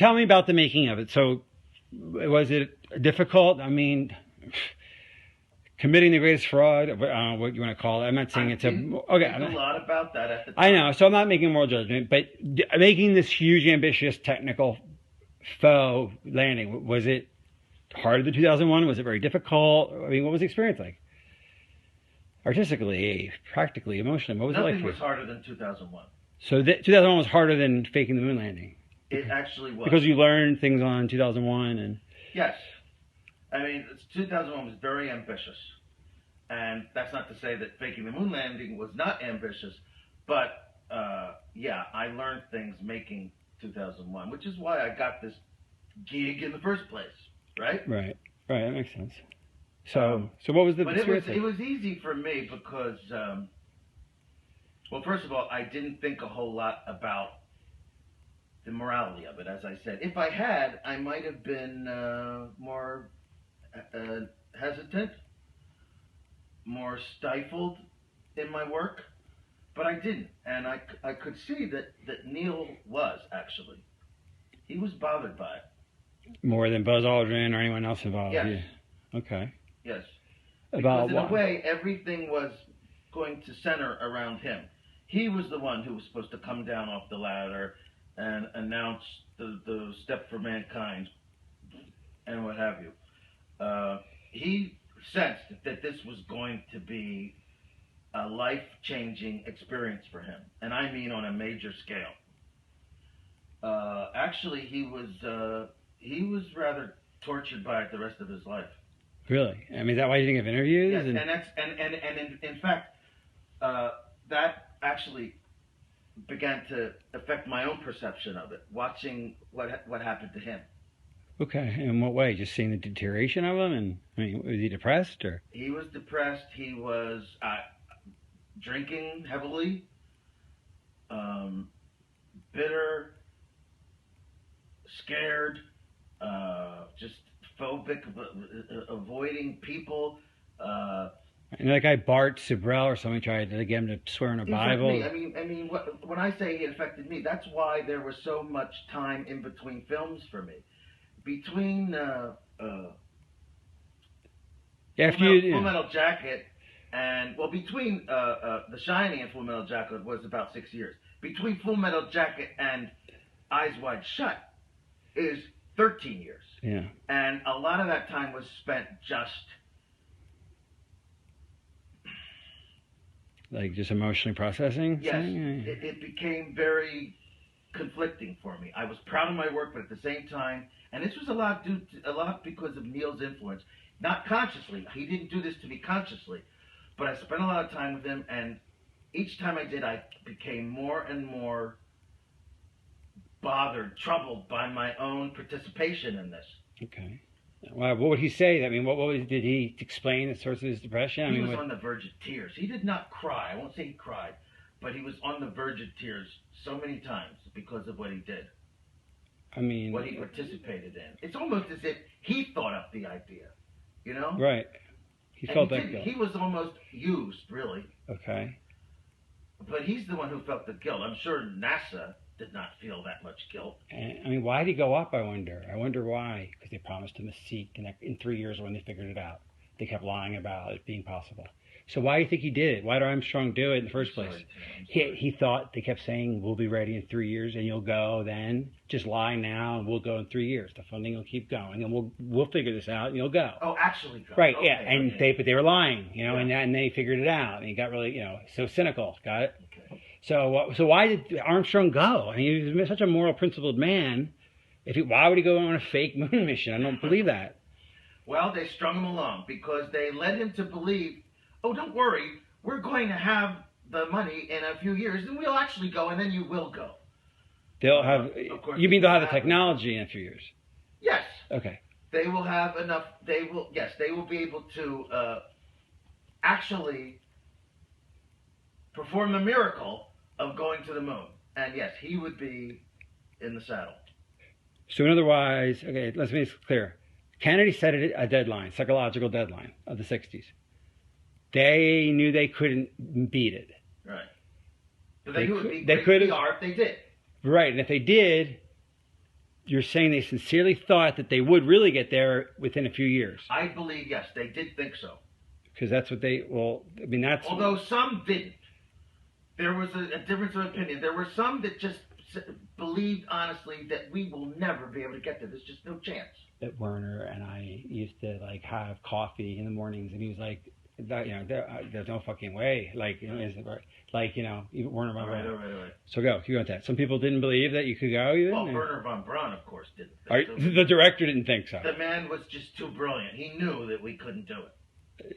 tell me about the making of it. So, was it difficult? I mean, committing the greatest fraud, I don't know what you want to call it. I'm not saying it's a... Okay. Think a lot about that at the time. I know, so I'm not making a moral judgment, but making this huge, ambitious, technical faux landing, was it harder than 2001? Was it very difficult? I mean, what was the experience like? Artistically, practically, emotionally, what was it like? Nothing was harder than 2001. So 2001 was harder than faking the moon landing? It actually was. Because you learned things on 2001 and... Yes. I mean, 2001 was very ambitious. And that's not to say that faking the moon landing was not ambitious. But, yeah, I learned things making 2001, which is why I got this gig in the first place, right? Right, that makes sense. So what was the experience? But it was easy for me because, well, first of all, I didn't think a whole lot about the morality of it, as I said. If I had, I might have been more hesitant, more stifled in my work, but I didn't. And I could see that Neil was, actually. He was bothered by it. More than Buzz Aldrin or anyone else involved? Yes. Yeah. Okay. Yes. About because in what? a way, everything was going to center around him. He was the one who was supposed to come down off the ladder and announce the step for mankind and what have you. He sensed that this was going to be a life-changing experience for him, and I mean on a major scale. Actually, he was rather tortured by it the rest of his life. Really? I mean, is that why you didn't give interviews? Yes, and in fact, that actually began to affect my own perception of it, watching what happened to him. Okay, in what way? Just seeing the deterioration of him? And I mean, was he depressed or? He was depressed. He was drinking heavily, bitter, scared, just phobic, avoiding people. And that guy Bart Sibrel or somebody tried to get him to swear in a Bible. I mean, when I say he affected me, that's why there was so much time in between films for me. Between Full Metal Jacket and between The Shining and Full Metal Jacket was about 6 years. Between Full Metal Jacket and Eyes Wide Shut is 13 years. Yeah. And a lot of that time was spent just emotionally processing? Yes. It became very conflicting for me. I was proud of my work, but at the same time, and this was a lot because of Neil's influence. Not consciously. He didn't do this to me consciously. But I spent a lot of time with him, and each time I did, I became more and more bothered, troubled by my own participation in this. Okay. Well, what would he say? I mean, did he explain the source of his depression? He was on the verge of tears. He did not cry. I won't say he cried, but he was on the verge of tears so many times because of what he did. I mean, what he participated in. It's almost as if he thought up the idea, you know? Right. He felt that guilt. He was almost used, really. Okay. But he's the one who felt the guilt. I'm sure NASA did not feel that much guilt. I mean, why did he go up, I wonder? I wonder why. Because they promised him a seat in 3 years when they figured it out. They kept lying about it being possible. So why do you think he did it? Why did Armstrong do it in the first place? He thought, they kept saying, we'll be ready in 3 years and you'll go then. Just lie now and we'll go in 3 years. The funding will keep going and we'll figure this out and you'll go. Oh, actually go. Right, okay, yeah. And but they were lying, you know, yeah. and they figured it out. And he got really, so cynical. Got it? Okay. So why did Armstrong go? I mean, he was such a moral, principled man. Why would he go on a fake moon mission? I don't believe that. Well, they strung him along because they led him to believe, oh, don't worry, we're going to have the money in a few years, and we'll actually go, and then you will go. They'll have. You mean they'll have the technology in a few years? Yes. Okay. They will have enough. They will be able to actually perform the miracle of going to the moon. And yes, he would be in the saddle. So in other words, okay, let's make this clear. Kennedy set a deadline, psychological deadline of the 60s. They knew they couldn't beat it. Right. But they knew it would be they great PR if they did. Right, and if they did, you're saying they sincerely thought that they would really get there within a few years. I believe, yes, they did think so. Because that's what they, well, I mean, that's... Although some didn't. There was a difference of opinion. There were some that just believed honestly that we will never be able to get there. There's just no chance. That Werner and I used to like have coffee in the mornings, and he was like, there's no fucking way. Like, even Werner von Braun. Right. So go with that. Some people didn't believe that you could go. Well, Werner von Braun, of course, didn't think so. The director didn't think so. The man was just too brilliant. He knew that we couldn't do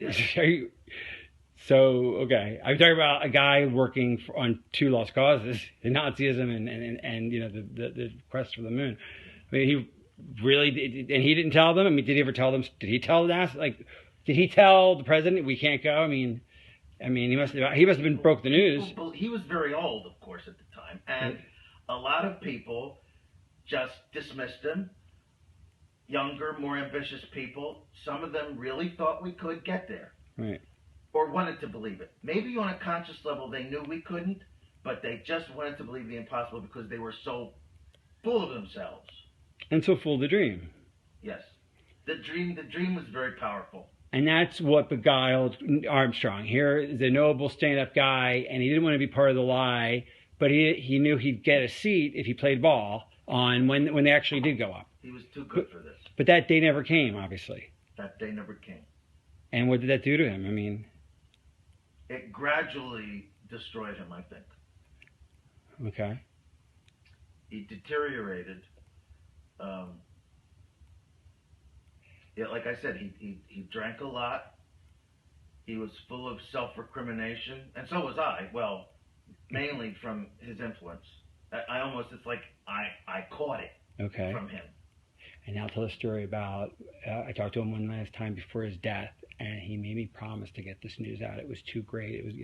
it. Yeah. So, okay. I'm talking about a guy working on two lost causes, Nazism and the quest for the moon. I mean, he really did, and he didn't tell them. I mean, did he ever tell them? Did he tell NASA? Like, did he tell the president we can't go? I mean, he must have been broke the news. He was very old, of course, at the time, and a lot of people just dismissed him. Younger, more ambitious people. Some of them really thought we could get there. Right. Or wanted to believe it. Maybe on a conscious level they knew we couldn't, but they just wanted to believe the impossible because they were so full of themselves. And so full of the dream. Yes. The dream was very powerful. And that's what beguiled Armstrong. Here is a noble stand-up guy, and he didn't want to be part of the lie, but he knew he'd get a seat if he played ball on when they actually did go up. He was too good for this. But that day never came, obviously. That day never came. And what did that do to him? I mean... It gradually destroyed him, I think. Okay. He deteriorated. Like I said, he drank a lot. He was full of self-recrimination, and so was I. Well, mainly from his influence. It's like I caught it from him. And now tell a story about, I talked to him one last time before his death, and he made me promise to get this news out. It was too great. It was,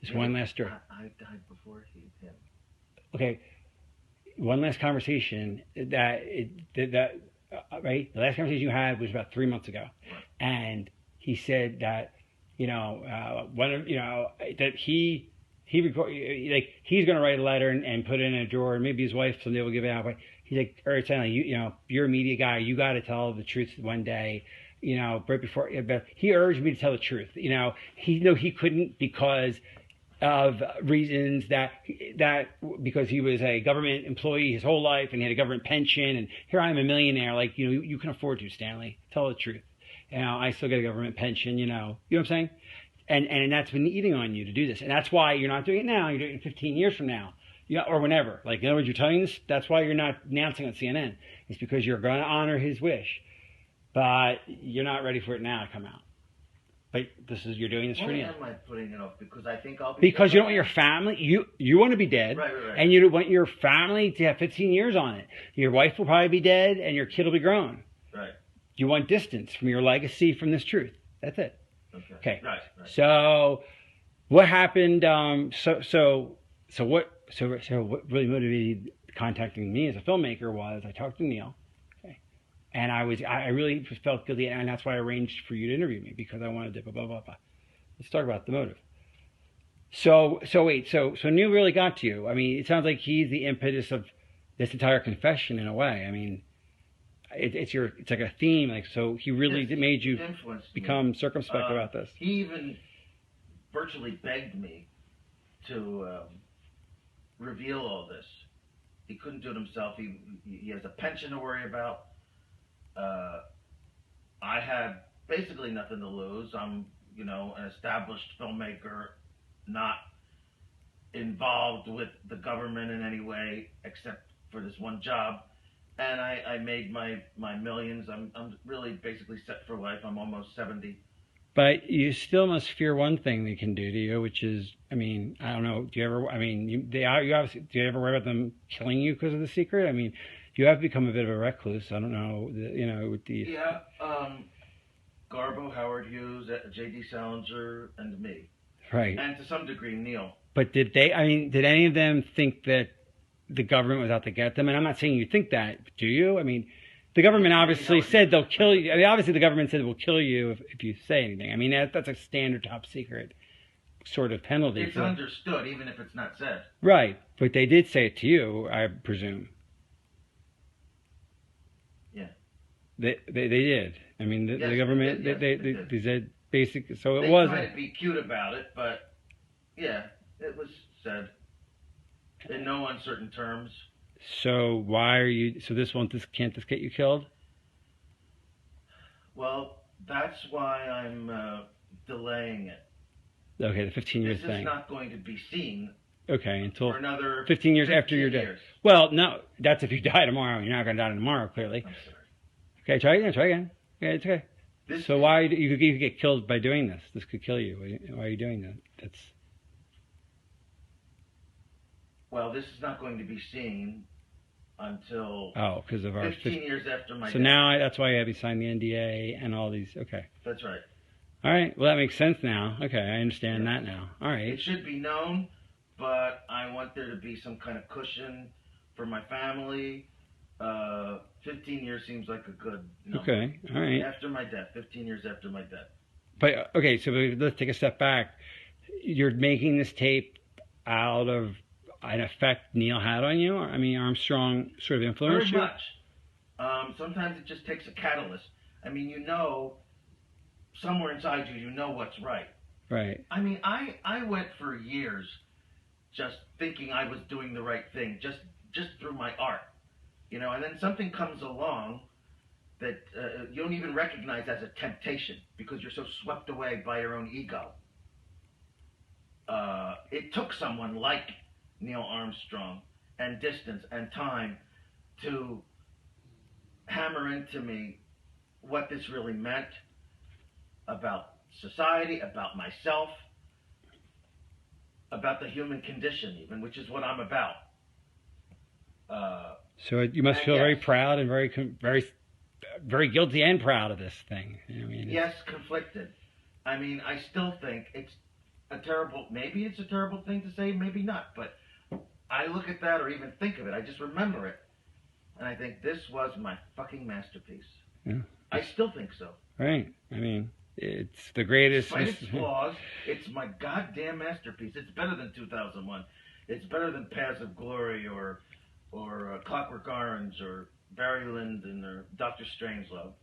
this one last story. I died before him. Okay. One last conversation right? The last conversation you had was about 3 months ago. Right. And he said that, that he's going to write a letter and put it in a drawer, and maybe his wife someday will give it out. But he's like, all right, Stanley, you're a media guy. You got to tell the truth one day. Right before, but he urged me to tell the truth. He couldn't because of reasons that because he was a government employee his whole life and he had a government pension, and here I am a millionaire. Like, you can afford to, Stanley. Tell the truth. I still get a government pension. You know what I'm saying? And that's been eating on you to do this, and that's why you're not doing it now. You're doing it 15 years from now. Or whenever. Like, in other words, you're telling this. That's why you're not announcing on CNN. It's because you're going to honor his wish. But you're not ready for it now to come out. But you're doing this for Neil. Why am I putting it off? Because I think I'll be because you don't want your family, you want to be dead. Right. And you don't want your family to have 15 years on it. Your wife will probably be dead and your kid will be grown. Right. You want distance from your legacy, from this truth. That's it. Okay. Right. So what happened, so what really motivated contacting me as a filmmaker was I talked to Neil. And I really felt guilty, and that's why I arranged for you to interview me, because I wanted to blah, blah, blah, blah. Let's talk about the motive. So Neil really got to you. I mean, it sounds like he's the impetus of this entire confession in a way. I mean, it's like a theme. Like, so he really made you become circumspect about this. He even virtually begged me to reveal all this. He couldn't do it himself. He has a pension to worry about. I had basically nothing to lose. I'm, an established filmmaker, not involved with the government in any way except for this one job. And I made my millions. I'm really basically set for life. I'm almost 70. But you still must fear one thing they can do to you, which is, I mean, I don't know. Do you ever? I mean, do you ever worry about them killing you because of the secret? I mean, you have become a bit of a recluse. I don't know, with the... Yeah, Garbo, Howard Hughes, J.D. Salinger, and me. Right. And to some degree, Neil. But did any of them think that the government was out to get them? And I'm not saying you think that, do you? I mean, the government obviously said they'll kill you. I mean, obviously the government said it will kill you if you say anything. I mean, that's a standard top secret sort of penalty. It's understood, even if it's not said. Right. But they did say it to you, I presume. They did. I mean, the government, they said basic, so it they wasn't. They tried to be cute about it, but yeah, it was said in no uncertain terms. So why are you, so can't this get you killed? Well, that's why I'm delaying it. Okay, the 15 years thing. This is not going to be seen. Okay, until for another 15 years after you're dead. Well, no, that's if you die tomorrow. You're not going to die tomorrow, clearly. I'm sorry. Okay, try again. Yeah, it's okay. So why you could get killed by doing this? This could kill you. Why are you doing that? That's. Well, this is not going to be seen until because of our 15 years after my death. So now that's why you have to sign the NDA and all these. Okay. That's right. All right. Well, that makes sense now. Okay, I understand that now. All right. It should be known, but I want there to be some kind of cushion for my family. 15 years seems like a good number. Okay. All right. After my death, 15 years after my death. But okay, so let's take a step back. You're making this tape out of an effect Neil had on you? I mean, Armstrong sort of influenced you? Very much. Sometimes it just takes a catalyst. I mean, somewhere inside you know what's right. Right. I mean, I went for years just thinking I was doing the right thing, just through my art. And then something comes along that you don't even recognize as a temptation because you're so swept away by your own ego. It took someone like Neil Armstrong and distance and time to hammer into me what this really meant about society, about myself, about the human condition even, which is what I'm about. So you must feel very proud and very guilty and proud of this thing. Yes, conflicted. I mean, I still think maybe it's a terrible thing to say, maybe not, but I look at that or even think of it, I just remember it, and I think this was my fucking masterpiece. Yeah. I still think so. Right. I mean, it's the greatest. Despite its flaws, it's my goddamn masterpiece. It's better than 2001. It's better than Paths of Glory or Clockwork Orange or Barry Lyndon or Dr. Strangelove.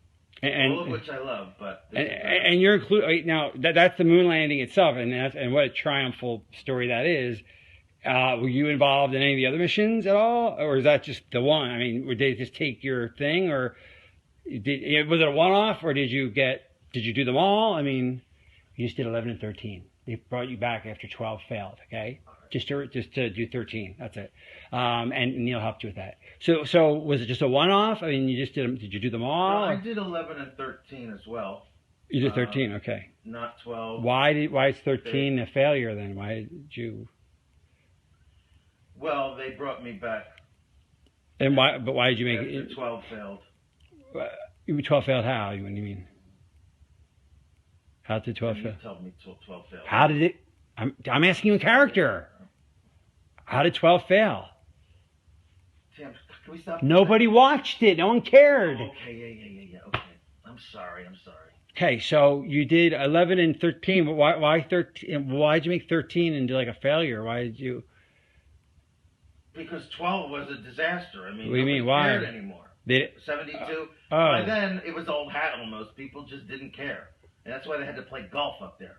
All of which I love, but and you're included now. That's the moon landing itself, and what a triumphal story that is. Were you involved in any of the other missions at all, or is that just the one? I mean, did they just take your thing, or was it a one-off, or did you do them all? I mean, you just did 11 and 13. They brought you back after 12 failed. Okay, just to do 13. That's it. And Neil helped you with that. So was it just a one-off? I mean, you just did them. Did you do them all? No, I did 11 and 13 as well. You did 13, okay. Not 12. Why is 13 a failure then? Why did you? Well, they brought me back. And why? But why did you make it? 12 failed. 12 failed how? What do you mean? How did 12 fail? You told me 12 failed. How did it? I'm asking you in character. How did 12 fail? Tim, can we stop? Nobody watched it. No one cared. Oh, okay, yeah. Okay. I'm sorry. Okay, so you did 11 and 13, but why 13? Why did you make 13 and do like a failure? Why did you? Because 12 was a disaster. I mean, what do you mean? Why? Cared anymore. 72. By then, it was old hat almost. People just didn't care, and that's why they had to play golf up there.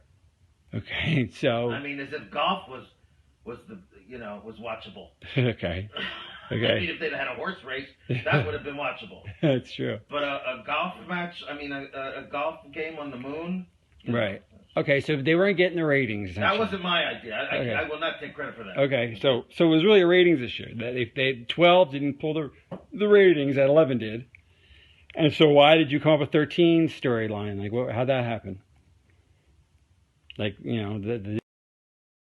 Okay, so. I mean, as if golf was watchable. Okay. I mean, if they'd had a horse race, that would have been watchable. That's true. But a golf match, I mean, a golf game on the moon. Right. Okay, so they weren't getting the ratings. That wasn't my idea. I will not take credit for that. Okay, so it was really a ratings issue. That if they 12 didn't pull the ratings that 11 did, and so why did you come up with 13 storyline? Like, how'd that happen? Like, the